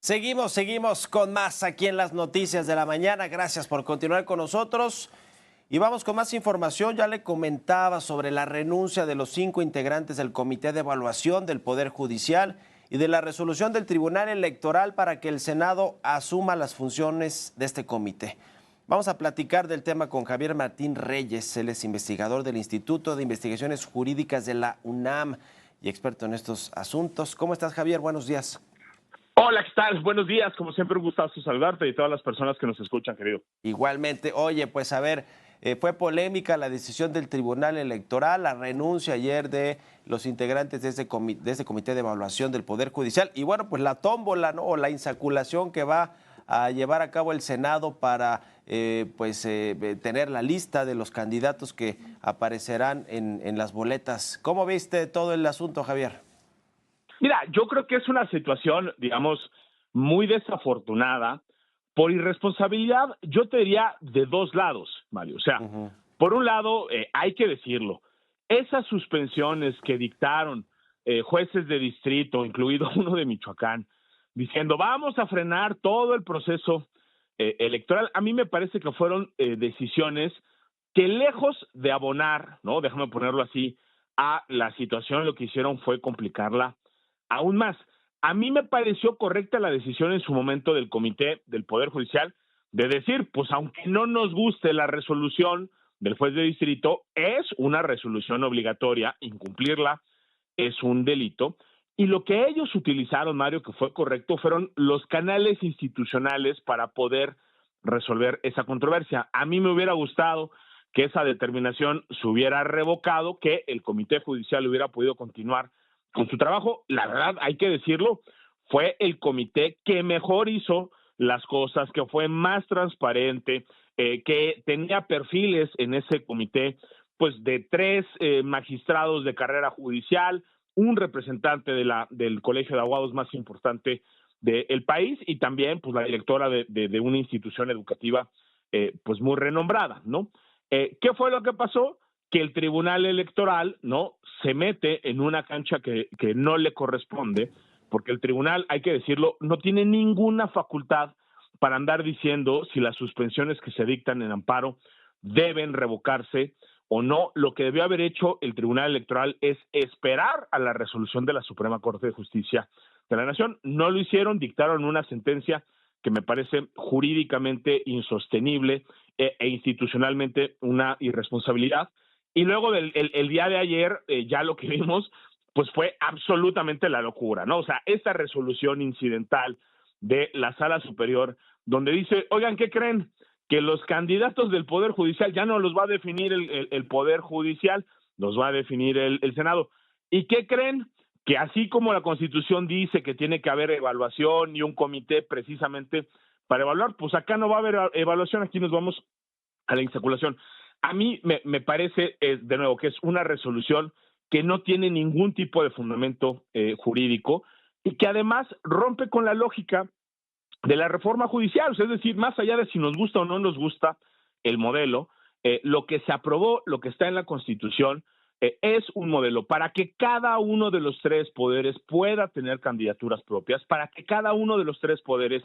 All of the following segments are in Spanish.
Seguimos con más aquí en las noticias de la mañana. Gracias por continuar con nosotros. Y vamos con más información. Ya le comentaba sobre la renuncia de los 5 integrantes del Comité de Evaluación del Poder Judicial y de la resolución del Tribunal Electoral para que el Senado asuma las funciones de este comité. Vamos a platicar del tema con Javier Martín Reyes. Él es investigador del Instituto de Investigaciones Jurídicas de la UNAM y experto en estos asuntos. ¿Cómo estás, Javier? Buenos días. Hola, ¿qué tal? Buenos días. Como siempre, un gustazo saludarte y todas las personas que nos escuchan, querido. Igualmente. Oye, pues a ver, fue polémica la decisión del Tribunal Electoral, la renuncia ayer de los integrantes de este comité de evaluación del Poder Judicial y bueno, pues la tómbola, ¿no? O la insaculación que va a llevar a cabo el Senado para tener la lista de los candidatos que aparecerán en las boletas. ¿Cómo viste todo el asunto, Javier? Mira, yo creo que es una situación, digamos, muy desafortunada por irresponsabilidad, yo te diría de dos lados, Mario. O sea, por un lado, hay que decirlo, esas suspensiones que dictaron jueces de distrito, incluido uno de Michoacán, diciendo vamos a frenar todo el proceso electoral, a mí me parece que fueron decisiones que lejos de abonar, ¿no? Déjame ponerlo así, a la situación, lo que hicieron fue complicarla aún más. A mí me pareció correcta la decisión en su momento del Comité del Poder Judicial de decir, pues aunque no nos guste la resolución del juez de distrito, es una resolución obligatoria, incumplirla es un delito. Y lo que ellos utilizaron, Mario, que fue correcto, fueron los canales institucionales para poder resolver esa controversia. A mí me hubiera gustado que esa determinación se hubiera revocado, que el Comité Judicial hubiera podido continuar con su trabajo. La verdad, hay que decirlo, fue el comité que mejor hizo las cosas, que fue más transparente, que tenía perfiles en ese comité, pues de 3 magistrados de carrera judicial, un representante del colegio de abogados más importante del país y también pues la directora de una institución educativa pues muy renombrada, ¿no? ¿Qué fue lo que pasó? Que el Tribunal Electoral, ¿no?, se mete en una cancha que no le corresponde, porque el tribunal, hay que decirlo, no tiene ninguna facultad para andar diciendo si las suspensiones que se dictan en amparo deben revocarse o no. Lo que debió haber hecho el Tribunal Electoral es esperar a la resolución de la Suprema Corte de Justicia de la Nación. No lo hicieron, dictaron una sentencia que me parece jurídicamente insostenible e institucionalmente una irresponsabilidad. Y luego el día de ayer, ya lo que vimos, pues fue absolutamente la locura, ¿no? O sea, esta resolución incidental de la Sala Superior, donde dice, oigan, ¿qué creen? Que los candidatos del Poder Judicial ya no los va a definir el Poder Judicial, los va a definir el Senado. ¿Y qué creen? Que así como la Constitución dice que tiene que haber evaluación y un comité precisamente para evaluar, pues acá no va a haber evaluación, aquí nos vamos a la insaculación. A mí me parece, de nuevo, que es una resolución que no tiene ningún tipo de fundamento jurídico y que además rompe con la lógica de la reforma judicial. O sea, es decir, más allá de si nos gusta o no nos gusta el modelo, lo que se aprobó, lo que está en la Constitución, es un modelo para que cada uno de los 3 poderes pueda tener candidaturas propias, para que cada uno de los 3 poderes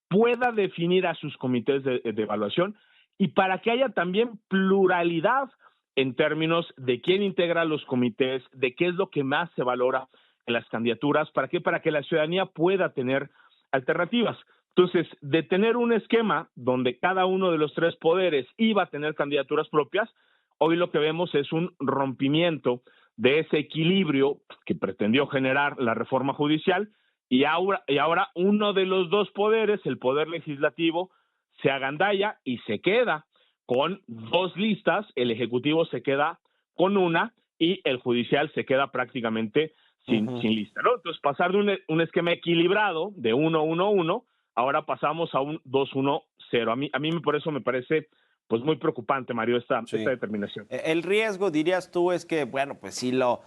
pueda definir a sus comités de evaluación y para que haya también pluralidad en términos de quién integra los comités, de qué es lo que más se valora en las candidaturas. ¿Para qué? Para que la ciudadanía pueda tener alternativas. Entonces, de tener un esquema donde cada uno de los 3 poderes iba a tener candidaturas propias, hoy lo que vemos es un rompimiento de ese equilibrio que pretendió generar la reforma judicial y ahora uno de los 2 poderes, el Poder Legislativo, se agandalla y se queda con 2 listas, el Ejecutivo se queda con una y el Judicial se queda prácticamente sin lista, ¿no? Entonces, pasar de un esquema equilibrado de 1-1-1, ahora pasamos a un 2-1-0. A mí por eso me parece pues muy preocupante, Mario, esta determinación. El riesgo, dirías tú, es que, bueno, pues si los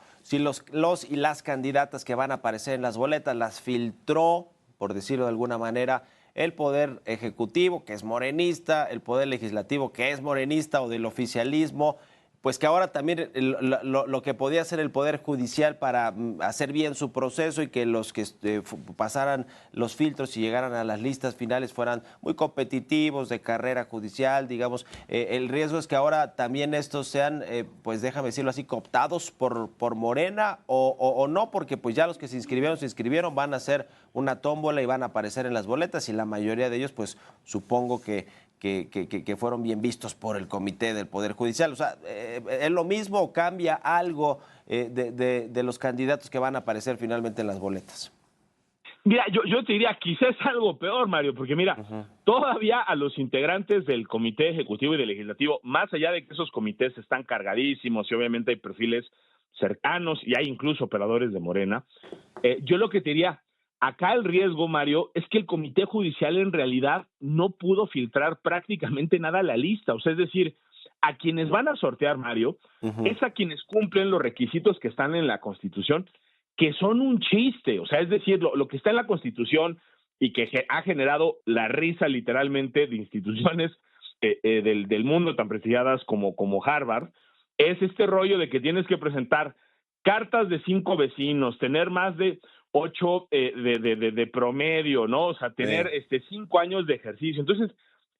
y las candidatas que van a aparecer en las boletas las filtró, por decirlo de alguna manera, el Poder Ejecutivo, que es morenista, el Poder Legislativo, que es morenista o del oficialismo, pues que ahora también lo que podía hacer el Poder Judicial para hacer bien su proceso y que los que pasaran los filtros y llegaran a las listas finales fueran muy competitivos de carrera judicial, digamos. El riesgo es que ahora también estos sean, pues déjame decirlo así, cooptados por Morena o no, porque pues ya los que se inscribieron, van a hacer una tómbola y van a aparecer en las boletas y la mayoría de ellos, pues supongo que fueron bien vistos por el comité del Poder Judicial. O sea, ¿es lo mismo o cambia algo de los candidatos que van a aparecer finalmente en las boletas? Mira, yo te diría, quizás es algo peor, Mario, porque mira, todavía a los integrantes del Comité Ejecutivo y del Legislativo, más allá de que esos comités están cargadísimos y obviamente hay perfiles cercanos y hay incluso operadores de Morena, yo lo que te diría, acá el riesgo, Mario, es que el Comité Judicial en realidad no pudo filtrar prácticamente nada a la lista. O sea, es decir, a quienes van a sortear, Mario, es a quienes cumplen los requisitos que están en la Constitución, que son un chiste. O sea, es decir, lo que está en la Constitución y que ha generado la risa literalmente de instituciones del mundo tan prestigiadas como Harvard, es este rollo de que tienes que presentar cartas de 5 vecinos, tener más de 8 de promedio, ¿no? O sea, tener 5 años de ejercicio. Entonces,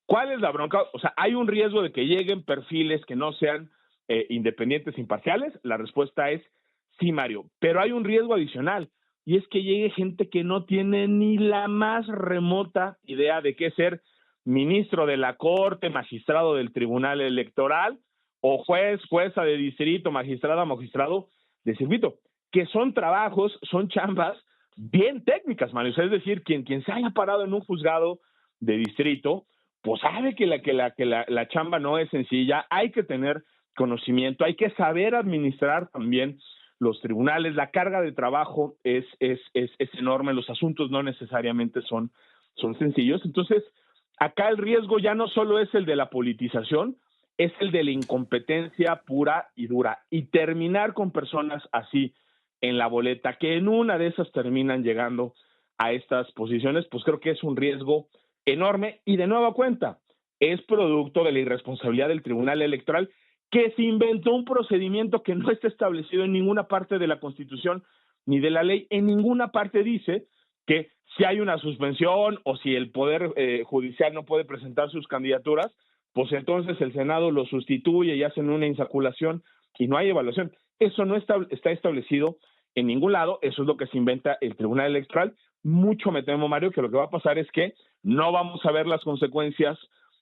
¿cuál es la bronca? O sea, ¿hay un riesgo de que lleguen perfiles que no sean independientes, imparciales? La respuesta es sí, Mario, pero hay un riesgo adicional, y es que llegue gente que no tiene ni la más remota idea de qué ser ministro de la Corte, magistrado del Tribunal Electoral, o juez, jueza de distrito, magistrada, magistrado de circuito, que son trabajos, son chambas bien técnicas, Mario. O sea, es decir, quien se haya parado en un juzgado de distrito, pues sabe que la chamba no es sencilla, hay que tener conocimiento, hay que saber administrar también los tribunales, la carga de trabajo es enorme, los asuntos no necesariamente son sencillos. Entonces, acá el riesgo ya no solo es el de la politización, es el de la incompetencia pura y dura. Y terminar con personas así en la boleta, que en una de esas terminan llegando a estas posiciones, pues creo que es un riesgo enorme. Y de nueva cuenta, es producto de la irresponsabilidad del Tribunal Electoral, que se inventó un procedimiento que no está establecido en ninguna parte de la Constitución ni de la ley. En ninguna parte dice que si hay una suspensión o si el Poder Judicial no puede presentar sus candidaturas, pues entonces el Senado lo sustituye y hacen una insaculación y no hay evaluación. Eso no está establecido en ningún lado, eso es lo que se inventa el Tribunal Electoral. Mucho me temo, Mario, que lo que va a pasar es que no vamos a ver las consecuencias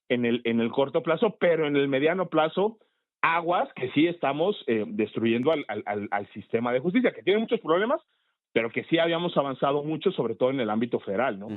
en el corto plazo, pero en el mediano plazo, aguas que sí estamos destruyendo al sistema de justicia, que tiene muchos problemas, pero que sí habíamos avanzado mucho, sobre todo en el ámbito federal, ¿no?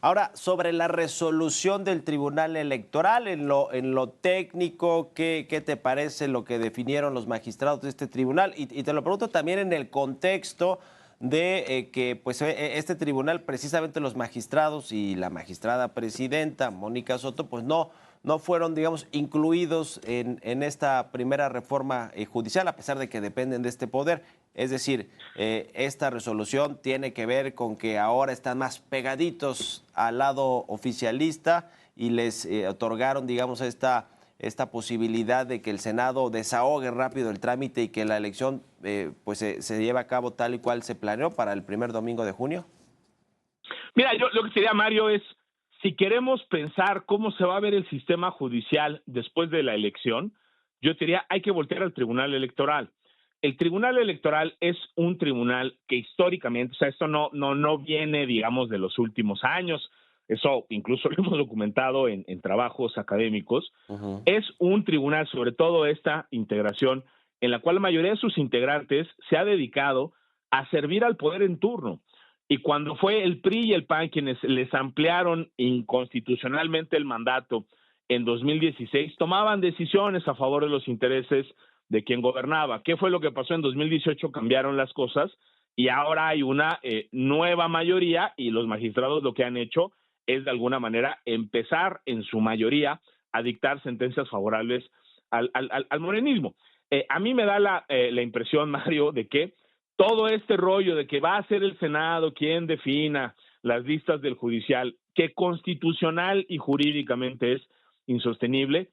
Ahora, sobre la resolución del Tribunal Electoral, en lo técnico, ¿qué te parece lo que definieron los magistrados de este tribunal? Y te lo pregunto también en el contexto de que pues este tribunal, precisamente los magistrados y la magistrada presidenta, Mónica Soto, pues no fueron, digamos, incluidos en esta primera reforma judicial, a pesar de que dependen de este poder. Es decir, esta resolución tiene que ver con que ahora están más pegaditos al lado oficialista y les otorgaron, digamos, esta posibilidad de que el Senado desahogue rápido el trámite y que la elección pues se lleve a cabo tal y cual se planeó para el primer domingo de junio. Mira, yo lo que sería, Mario, es si queremos pensar cómo se va a ver el sistema judicial después de la elección, yo te diría, hay que voltear al Tribunal Electoral. El Tribunal Electoral es un tribunal que históricamente, o sea, esto no viene, digamos, de los últimos años, eso incluso lo hemos documentado en trabajos académicos, es un tribunal, sobre todo esta integración, en la cual la mayoría de sus integrantes se ha dedicado a servir al poder en turno. Y cuando fue el PRI y el PAN quienes les ampliaron inconstitucionalmente el mandato en 2016, tomaban decisiones a favor de los intereses de quien gobernaba. ¿Qué fue lo que pasó en 2018? Cambiaron las cosas y ahora hay una nueva mayoría y los magistrados lo que han hecho es de alguna manera empezar en su mayoría a dictar sentencias favorables al morenismo. A mí me da la impresión, Mario, de que todo este rollo de que va a ser el Senado quien defina las listas del judicial, que constitucional y jurídicamente es insostenible,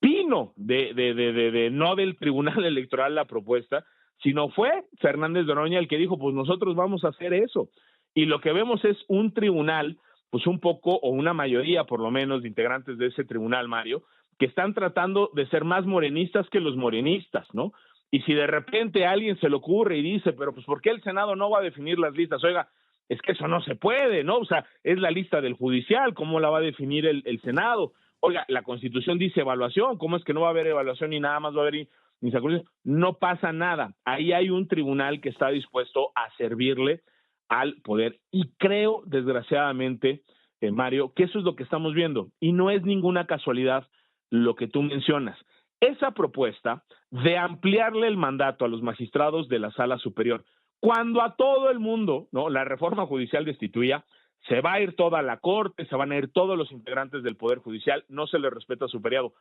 vino no del Tribunal Electoral la propuesta, sino fue Fernández de Noroña el que dijo, pues nosotros vamos a hacer eso. Y lo que vemos es un tribunal, pues un poco, o una mayoría por lo menos de integrantes de ese tribunal, Mario, que están tratando de ser más morenistas que los morenistas, ¿no? Y si de repente a alguien se le ocurre y dice, pero pues ¿por qué el Senado no va a definir las listas? Oiga, es que eso no se puede, ¿no? O sea, es la lista del judicial, ¿cómo la va a definir el Senado? Oiga, la Constitución dice evaluación, ¿cómo es que no va a haber evaluación y nada más va a haber insacusación? No pasa nada. Ahí hay un tribunal que está dispuesto a servirle al poder. Y creo, desgraciadamente, Mario, que eso es lo que estamos viendo. Y no es ninguna casualidad lo que tú mencionas. Esa propuesta de ampliarle el mandato a los magistrados de la Sala Superior, cuando a todo el mundo, ¿no?, la reforma judicial destituya, se va a ir toda la Corte, se van a ir todos los integrantes del Poder Judicial, no se les respeta su periodo.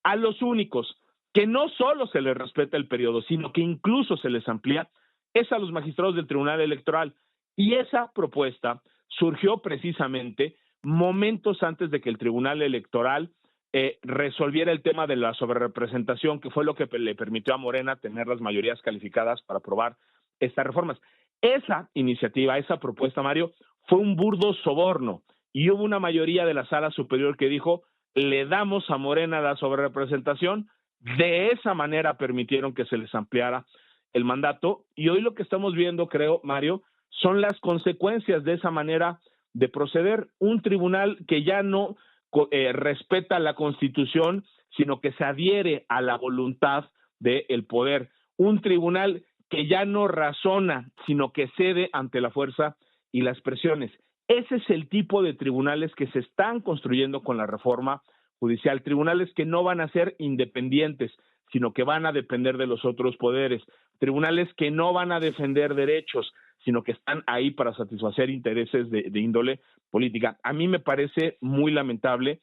A los únicos que no solo se les respeta el periodo, sino que incluso se les amplía, es a los magistrados del Tribunal Electoral. Y esa propuesta surgió precisamente momentos antes de que el Tribunal Electoral resolviera el tema de la sobrerepresentación, que fue lo que le permitió a Morena tener las mayorías calificadas para aprobar estas reformas. Esa iniciativa, esa propuesta, Mario, fue un burdo soborno y hubo una mayoría de la Sala Superior que dijo, le damos a Morena la sobrerepresentación, de esa manera permitieron que se les ampliara el mandato y hoy lo que estamos viendo, creo, Mario, son las consecuencias de esa manera de proceder. Un tribunal que ya no respeta la Constitución, sino que se adhiere a la voluntad del poder. Un tribunal que ya no razona, sino que cede ante la fuerza y las presiones. Ese es el tipo de tribunales que se están construyendo con la reforma judicial, tribunales que no van a ser independientes, sino que van a depender de los otros poderes, tribunales que no van a defender derechos, sino que están ahí para satisfacer intereses de índole política. A mí me parece muy lamentable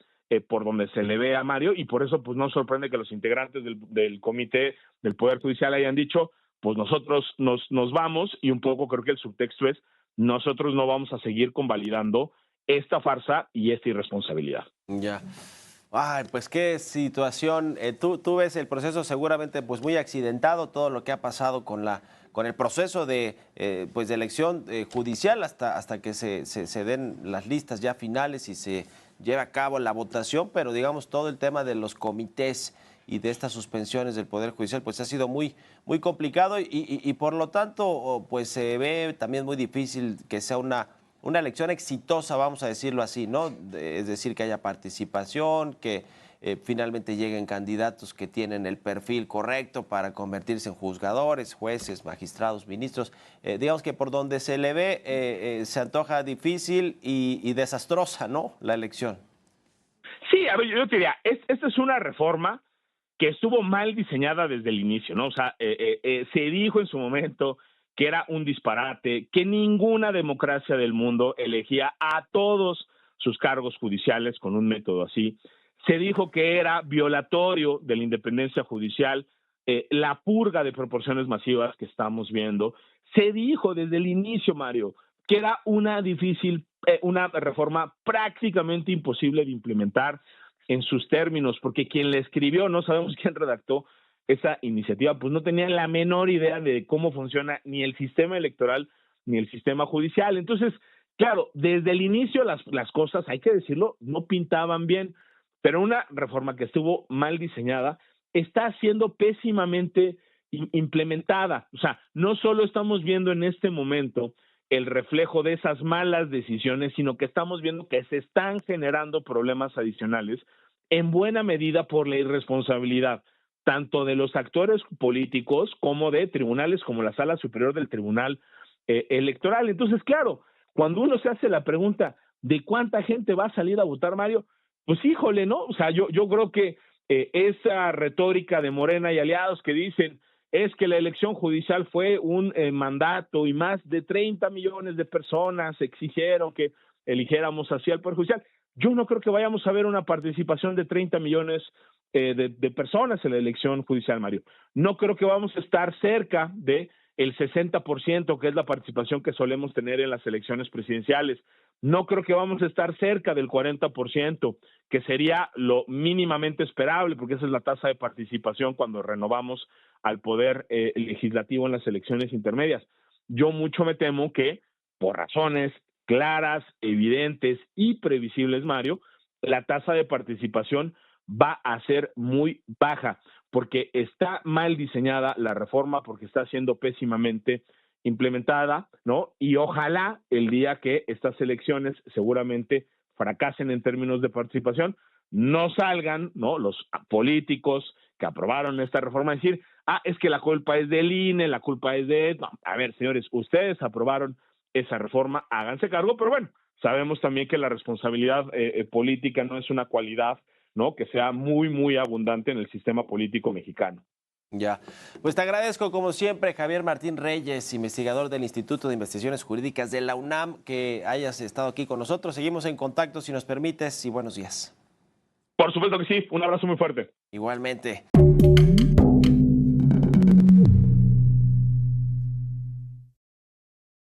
por donde se le ve a Mario, y por eso pues no sorprende que los integrantes del Comité del Poder Judicial hayan dicho, pues nosotros nos vamos, y un poco creo que el subtexto es, nosotros no vamos a seguir convalidando esta farsa y esta irresponsabilidad. Ya. Ay, pues qué situación. Tú ves el proceso seguramente pues muy accidentado, todo lo que ha pasado con el proceso de pues de elección judicial hasta que se den las listas ya finales y se lleve a cabo la votación, pero digamos todo el tema de los comités y de estas suspensiones del Poder Judicial pues ha sido muy complicado y por lo tanto pues se ve también muy difícil que sea una elección exitosa, vamos a decirlo así, ¿no? Es decir, que haya participación, que finalmente lleguen candidatos que tienen el perfil correcto para convertirse en juzgadores, jueces, magistrados, ministros. Digamos que por donde se le ve se antoja difícil y desastrosa, ¿no?, la elección. Sí, a ver, yo te diría, esta es una reforma que estuvo mal diseñada desde el inicio, ¿no? O sea, se dijo en su momento que era un disparate, que ninguna democracia del mundo elegía a todos sus cargos judiciales con un método así. Se dijo que era violatorio de la independencia judicial, la purga de proporciones masivas que estamos viendo. Se dijo desde el inicio, Mario, que era una reforma prácticamente imposible de implementar en sus términos, porque quien la escribió, no sabemos quién redactó esa iniciativa, pues no tenía la menor idea de cómo funciona ni el sistema electoral ni el sistema judicial. Entonces, claro, desde el inicio las cosas, hay que decirlo, no pintaban bien, pero una reforma que estuvo mal diseñada está siendo pésimamente implementada. O sea, no solo estamos viendo en este momento el reflejo de esas malas decisiones, sino que estamos viendo que se están generando problemas adicionales en buena medida por la irresponsabilidad tanto de los actores políticos como de tribunales como la Sala Superior del Tribunal Electoral. Entonces, claro, cuando uno se hace la pregunta de cuánta gente va a salir a votar, Mario, pues híjole, ¿no? O sea, yo creo que esa retórica de Morena y aliados que dicen es que la elección judicial fue un mandato y más de 30 millones de personas exigieron que eligiéramos así al Poder Judicial. Yo no creo que vayamos a ver una participación de 30 millones de personas en la elección judicial, Mario. No creo que vamos a estar cerca de el 60%, que es la participación que solemos tener en las elecciones presidenciales. no creo que vamos a estar cerca del 40%, que sería lo mínimamente esperable, porque esa es la tasa de participación cuando renovamos al poder legislativo en las elecciones intermedias. Yo mucho me temo que, por razones claras, evidentes y previsibles, Mario, la tasa de participación va a ser muy baja, porque está mal diseñada la reforma, porque está siendo pésimamente implementada, ¿no? Y ojalá el día que estas elecciones seguramente fracasen en términos de participación, no salgan, ¿no?, los políticos que aprobaron esta reforma a decir, es que la culpa es del INE, la culpa es de... No, a ver, señores, ustedes aprobaron esa reforma, háganse cargo, pero bueno, sabemos también que la responsabilidad política no es una cualidad, ¿no?, que sea muy, muy abundante en el sistema político mexicano. Ya, pues te agradezco como siempre, Javier Martín Reyes, investigador del Instituto de Investigaciones Jurídicas de la UNAM, que hayas estado aquí con nosotros. Seguimos en contacto si nos permites y buenos días. Por supuesto que sí, un abrazo muy fuerte. Igualmente.